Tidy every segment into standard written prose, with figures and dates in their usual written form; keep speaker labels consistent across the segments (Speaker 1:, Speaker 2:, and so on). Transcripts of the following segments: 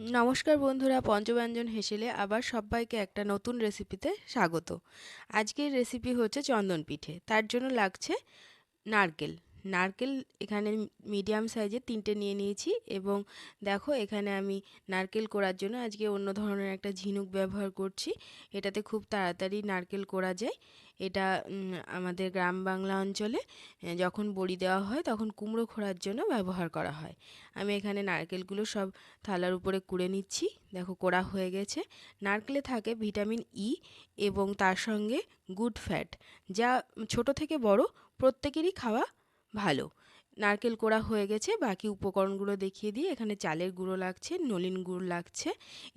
Speaker 1: নমস্কার বন্ধুরা, পঞ্চব্যঞ্জন হেসেলে আবার সবাইকে একটা নতুন রেসিপিতে স্বাগত। আজকের রেসিপি হচ্ছে চন্দন পিঠে। তার জন্য লাগছে নারকেল। নারকেল এখানে মিডিয়াম সাইজের ৩টে নিয়ে নিয়েছি এবং দেখো এখানে আমি নারকেল কোড়ার জন্য আজকে অন্য ধরনের একটা ঝিনুক ব্যবহার করছি। এটাতে খুব তাড়াতাড়ি নারকেল কোড়া যায়। এটা আমাদের গ্রাম বাংলা অঞ্চলে যখন বড়ি দেওয়া হয় তখন কুমড়ো খোঁড়ার জন্য ব্যবহার করা হয়। আমি এখানে নারকেলগুলো সব থালার উপরে কুড়ে নিচ্ছি। দেখো কোড়া হয়ে গেছে। নারকেলে থাকে ভিটামিন ই এবং তার সঙ্গে গুড ফ্যাট, যা ছোট থেকে বড় প্রত্যেকেরই খাওয়া ভালো। নারকেল কোড়া হয়ে গেছে, বাকি উপকরণগুলো দেখিয়ে দিয়ে এখানে চালের গুঁড়ো লাগছে, নলেন গুড় লাগছে।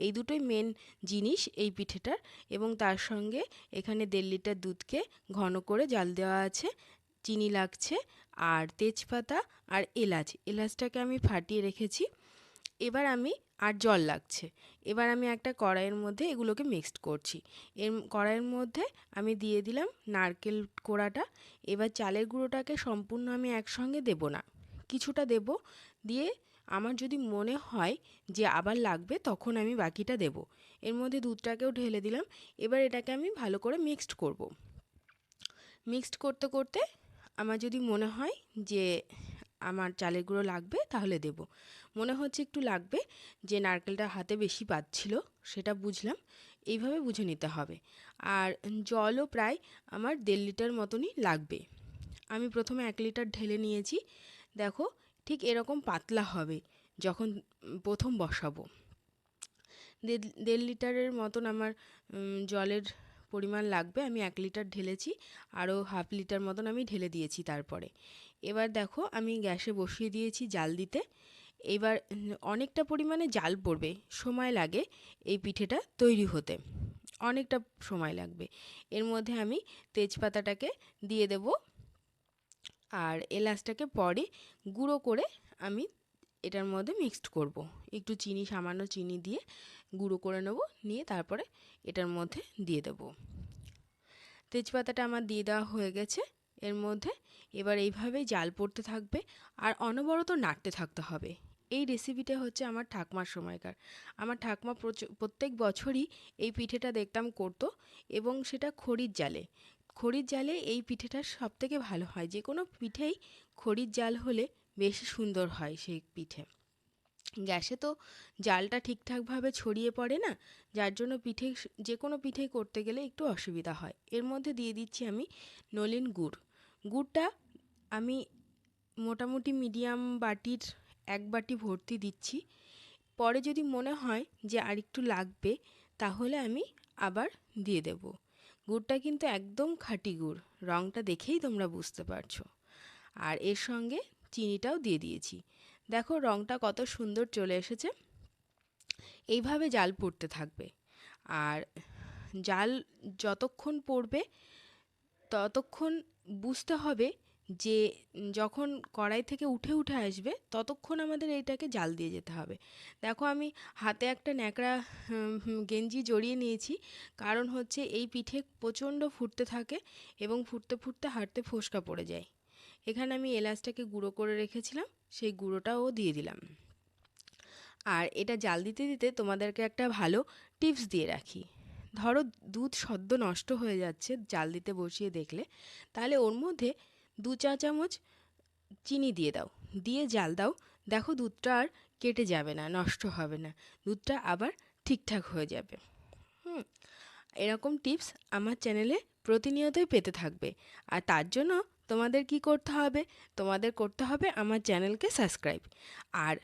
Speaker 1: এই দুটোই মেন জিনিস এই পিঠেটার। এবং তার সঙ্গে এখানে ১.৫ লিটার দুধকে ঘন করে জাল দেওয়া আছে, চিনি লাগছে, আর তেজপাতা আর এলাচটাকে আমি ফাটিয়ে রেখেছি। এবার আমি আর জল লাগছে। এবার আমি একটা কড়াইয়ের মধ্যে এগুলোকে মিক্সড করছি। কড়াইয়ের মধ্যে আমি দিয়ে দিলাম নারকেল কোড়াটা। এবার চালের গুঁড়োটাকে সম্পূর্ণ আমি একসঙ্গে দেব না, কিছুটা দেব। দিয়ে আমার যদি মনে হয় যে আবার লাগবে তখন আমি বাকিটা দেব। এর মধ্যে দুধটাকেও ঢেলে দিলাম। এবার এটাকে আমি ভালো করে মিক্সড করব। মিক্সড করতে করতে আমার যদি মনে হয় যে আমার চালের গুঁড়ো লাগবে তাহলে দেব। মনে হচ্ছে একটু লাগবে, যে নারকেলটা হাতে বেশি পাচ্ছিল, সেটা বুঝলাম। এইভাবে বুঝে নিতে হবে। আর জলও প্রায় আমার ১.৫ লিটার মতনই লাগবে। আমি প্রথমে ১ লিটার ঢেলে নিয়েছি। দেখো ঠিক এরকম পাতলা হবে যখন প্রথম বসাবো। ১.৫ লিটারের মতন আমার জলের পরিমাণ লাগবে। আমি ১ লিটার ঢেলেছি, আরও হাফ লিটার মতন আমি ঢেলে দিয়েছি তারপরে। এবার দেখো আমি গ্যাসে বসিয়ে দিয়েছি জাল দিতে। এবার অনেকটা পরিমাণে জাল পড়বে, সময় লাগে এই পিঠেটা তৈরি হতে, অনেকটা সময় লাগবে। এর মধ্যে আমি তেজপাতাটাকে দিয়ে দেব, আর এলাচটাকে পরে গুঁড়ো করে আমি এটার মধ্যে মিক্সড করব। একটু চিনি, সামান্য চিনি দিয়ে গুঁড়ো করে নেব, নিয়ে তারপরে এটার মধ্যে দিয়ে দেব। তেজপাতাটা আমার দিয়ে দেওয়া হয়ে গেছে এর মধ্যে। এবার এইভাবেই জাল পড়তে থাকবে আর অনবরত নাড়তে থাকতে হবে। এই রেসিপিটা হচ্ছে আমার ঠাকমার সময়কার। আমার ঠাকমা প্রত্যেক বছরই এই পিঠেটা দেখতাম করতো, এবং সেটা খড়ির জালে। খড়ির জালে এই পিঠেটা সবথেকে ভালো হয়। যে কোনো পিঠেই খড়ির জাল হলে বেশি সুন্দর হয় সেই পিঠে। গ্যাসে তো জালটা ঠিকঠাকভাবে ছড়িয়ে পড়ে না, যার জন্য যে কোনো পিঠেই করতে গেলে একটু অসুবিধা হয়। এর মধ্যে দিয়ে দিচ্ছি আমি নলেন গুড়। গুড়টা আমি মোটামুটি মিডিয়াম বাটির ১ বাটি ভর্তি দিচ্ছি। পরে যদি মনে হয় যে আরেকটু লাগবে তাহলে আমি আবার দিয়ে দেব। গুড়টা কিন্তু একদম খাঁটি গুড়, রঙটা দেখেই তোমরা বুঝতে পারছো। আর এর সঙ্গে চিনিটাও দিয়ে দিয়েছি। দেখো রঙটা কত সুন্দর চলে এসেছে। এইভাবে জাল পড়তে থাকবে। আর জাল যতক্ষণ পড়বে ততক্ষণ বুঝতে হবে যে যখন কড়াই থেকে উঠে উঠে আসবে ততক্ষণ আমাদের এইটাকে জাল দিয়ে যেতে হবে। দেখো আমি হাতে একটা ন্যাকড়া গেঞ্জি জড়িয়ে নিয়েছি, কারণ হচ্ছে এই পিঠে প্রচণ্ড ফুটতে থাকে এবং ফুটতে ফুটতে হাঁটতে ফোসকা পড়ে যায়। এখানে আমি এলাচটাকে গুঁড়ো করে রেখেছিলাম, সেই গুঁড়োটাও দিয়ে দিলাম। আর এটা জাল দিতে দিতে তোমাদেরকে একটা ভালো টিপস দিয়ে রাখি। ধরো দুধ সদ্য নষ্ট হয়ে যাচ্ছে জাল দিতে বসিয়ে দেখলে, তাহলে ওর মধ্যে ২ চা চামচ চিনি দিয়ে দাও, দিয়ে জাল দাও। দেখো দুধটা আর কেটে যাবে না, নষ্ট হবে না, দুধটা আবার ঠিকঠাক হয়ে যাবে। হুম, এরকম টিপস আমার চ্যানেলে প্রতিনিয়তই পেতে থাকবে। আর তার জন্য তোমাদের কি করতে হবে? তোমাদের করতে হবে আমার চ্যানেলকে সাবস্ক্রাইব, আর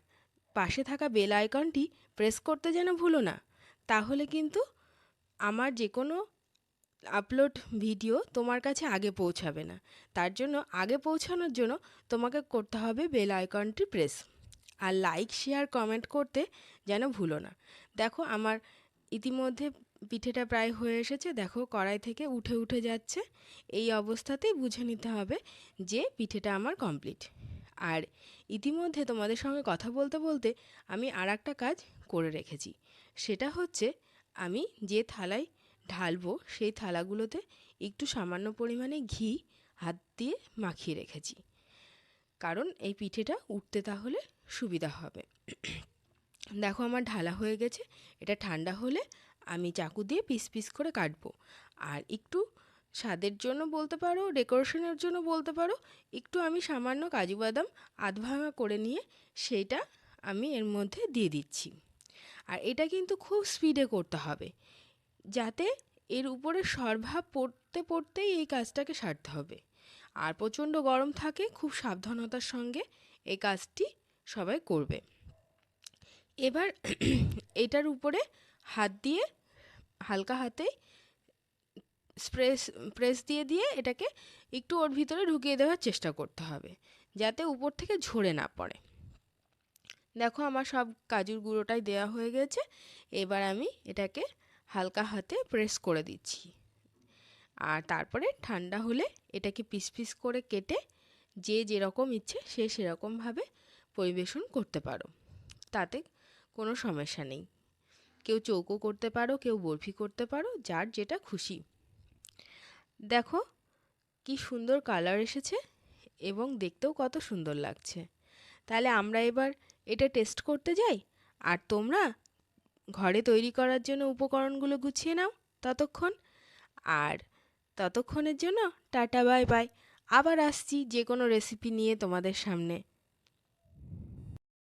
Speaker 1: পাশে থাকা বেল আইকনটি প্রেস করতে যেন ভুলো না। তাহলে কিন্তু আমার যে কোনো আপলোড ভিডিও তোমার কাছে আগে পৌঁছাবে না। তার জন্য আগে পৌঁছানোর জন্য তোমাকে করতে হবে বেল আইকনটি প্রেস। আর লাইক, শেয়ার, কমেন্ট করতে যেন ভুলো না। দেখো আমার ইতিমধ্যে পিঠেটা প্রায় হয়ে এসেছে। দেখো কড়াই থেকে উঠে উঠে যাচ্ছে। এই অবস্থাতেই বুঝে নিতে হবে যে পিঠেটা আমার কমপ্লিট। আর ইতিমধ্যে তোমাদের সঙ্গে কথা বলতে বলতে আমি আর একটা কাজ করে রেখেছি। সেটা হচ্ছে আমি যে থালায় ঢালবো সেই থালাগুলোতে একটু সামান্য পরিমাণে ঘি হাত দিয়ে মাখিয়ে রেখেছি, কারণ এই পিঠেটা উঠতে তাহলে সুবিধা হবে। দেখো আমার ঢালা হয়ে গেছে। এটা ঠান্ডা হলে আমি চাকু দিয়ে পিস পিস করে কাটবো। আর একটু স্বাদের জন্য বলতে পারো, ডেকোরেশনের জন্য বলতে পারো, একটু আমি সামান্য কাজু বাদাম আধ ভাঙা করে নিয়ে সেইটা আমি এর মধ্যে দিয়ে দিচ্ছি। আর এটা কিন্তু খুব স্পিডে করতে হবে, যাতে এর উপরে সরভাব পড়তে পড়তেই এই কাজটাকে সারতে হবে। আর প্রচণ্ড গরম থাকে, খুব সাবধানতার সঙ্গে এই কাজটি সবাই করবে। এবার এটার উপরে হাত দিয়ে হালকা হাতে প্রেস দিয়ে দিয়ে এটাকে একটু ওর ভিতরে ঢুকিয়ে দেওয়ার চেষ্টা করতে হবে, যাতে উপর থেকে ঝরে না পড়ে। দেখো আমার সব কাজুর গুঁড়োটাই দেওয়া হয়ে গেছে। এবার আমি এটাকে হালকা হাতে প্রেস করে দিচ্ছি। আর তারপরে ঠান্ডা হলে এটাকে পিস পিস করে কেটে যে যেরকম ইচ্ছে সে সেরকমভাবে পরিবেশন করতে পারো, তাতে কোনো সমস্যা নেই। কেউ চৌকো করতে পারো, কেউ বরফি করতে পারো, যার যেটা খুশি। দেখো কি সুন্দর কালার এসেছে এবং দেখতেও কত সুন্দর লাগছে। তাহলে আমরা এবার এটা টেস্ট করতে যাই। আর তোমরা ঘরে তৈরি করার জন্য উপকরণগুলো গুছিয়ে নাও ততক্ষণ। আর ততক্ষণের জন্য টাটা বাই বাই। আবার আসছি যে কোনো রেসিপি নিয়ে তোমাদের সামনে।